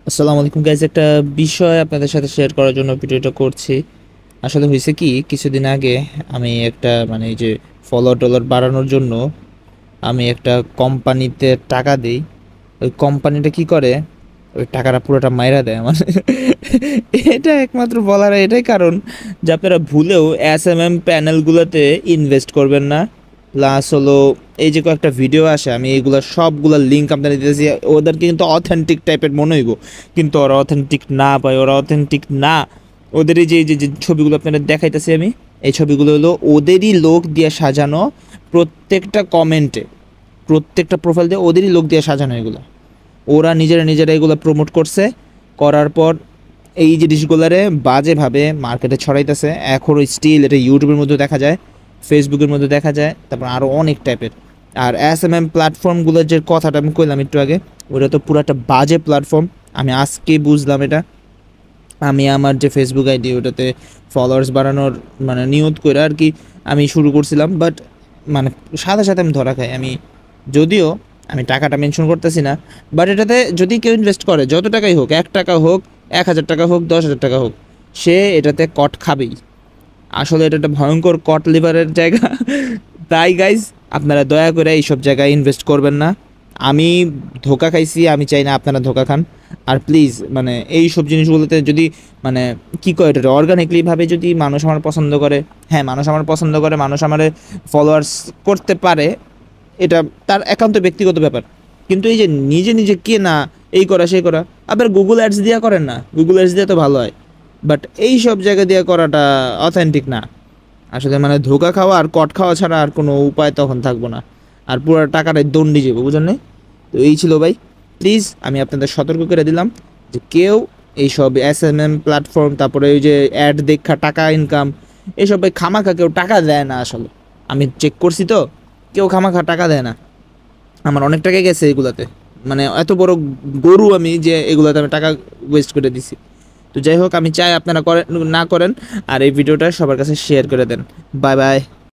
আসসালামু আলাইকুম গাইজ, একটা বিষয় আপনাদের সাথে শেয়ার করার জন্য ভিডিওটা করছি। আসলে হয়েছে কি, কিছুদিন আগে আমি একটা এই যে ফলোয়ার টলার বাড়ানোর জন্য আমি একটা কোম্পানিতে টাকা দিই। ওই কোম্পানিটা কি করে, ওই টাকাটা পুরোটা মাইরা দেয় আমার। এটা একমাত্র বলার এটাই কারণ যে আপনারা ভুলেও SMM প্যানেলগুলোতে ইনভেস্ট করবেন না। প্লাস হলো এই যে কয়েকটা ভিডিও আসে, আমি এইগুলো সবগুলোর লিঙ্ক আপনাদের দিতেছি। ওদেরকে কিন্তু অথেন্টিক টাইপের মনে হইব, কিন্তু ওরা অথেন্টিক না পাই, ওরা অথেন্টিক না। ওদের এই যে যে ছবিগুলো আপনাদের দেখাইতেছি আমি, এই ছবিগুলো হলো ওদেরই লোক দিয়ে সাজানো। প্রত্যেকটা কমেন্টে, প্রত্যেকটা প্রোফাইল দিয়ে ওদেরই লোক দিয়ে সাজানো এগুলো। ওরা নিজেরা এগুলো প্রমোট করছে, করার পর এই জিনিসগুলারে বাজেভাবে মার্কেটে ছড়াইতেছে। এখনও স্টিল এটা ইউটিউবের মধ্যে দেখা যায়, ফেসবুকের মধ্যে দেখা যায়, তারপর আরও অনেক টাইপের। আর SMM প্ল্যাটফর্মগুলোর যে কথাটা আমি কইলাম একটু আগে, ওটা তো পুরো একটা বাজে প্ল্যাটফর্ম। আমি আজকে বুঝলাম এটা। আমি আমার যে ফেসবুক আইডি, ওটাতে ফলোয়ার্স বাড়ানোর নিয়ত করে আর কি আমি শুরু করছিলাম, বাট সাথে সাথে আমি ধরা খাই। যদিও আমি টাকাটা মেনশন করতেছি না, বাট এটাতে যদি কেউ ইনভেস্ট করে, যত টাকাই হোক, 1 টাকা হোক, 1000 টাকা হোক, 10,000 টাকা হোক, সে এটাতে কট খাবেই। আসলে এটা একটা ভয়ঙ্কর কট লিভারের জায়গা। তাই গাইজ, আপনারা দয়া করে এইসব জায়গায় ইনভেস্ট করবেন না। আমি ধোকা খাইছি, আমি চাই না আপনারা ধোকা খান। আর প্লিজ এই সব জিনিসগুলোতে যদি কী কয়, এটা অর্গানিকলিভাবে যদি মানুষ আমার পছন্দ করে, হ্যাঁ মানুষ আমার পছন্দ করে, মানুষ আমার ফলোয়ার্স করতে পারে, এটা তার একান্ত ব্যক্তিগত ব্যাপার। কিন্তু এই যে নিজে নিজে কেনা, এই করা সেই করা, আবার গুগল অ্যাডস দিয়ে করেন না, গুগল অ্যাডস দিয়ে তো ভালো হয়, বাট এই সব জায়গা দিয়ে করাটা অথেন্টিক না। আসলে ধোকা খাওয়া আর কট খাওয়া ছাড়া আর কোনো উপায় তখন থাকবো না, আর পুরো টাকাটাই দণ্ডি যাবো, বুঝলেন না? তো এই ছিল ভাই, প্লিজ আমি আপনাদের সতর্ক করে দিলাম যে কেউ এইসব SMM প্ল্যাটফর্ম, তারপরে ওই যে অ্যাড দেখা টাকা ইনকাম, এইসব ভাই খামাখা কেউ টাকা দেয় না। আসলে আমি চেক করছি তো, কেউ খামাখা টাকা দেয় না। আমার অনেক টাকা গেছে এগুলাতে, এত বড় গরু আমি যে এগুলাতে আমি টাকা ওয়েস্ট করে দিছি। তো যাই হোক, আমি চাই আপনারা করেন না করেন, আর এই ভিডিওটা সবার কাছে শেয়ার করে দেন। Bye bye.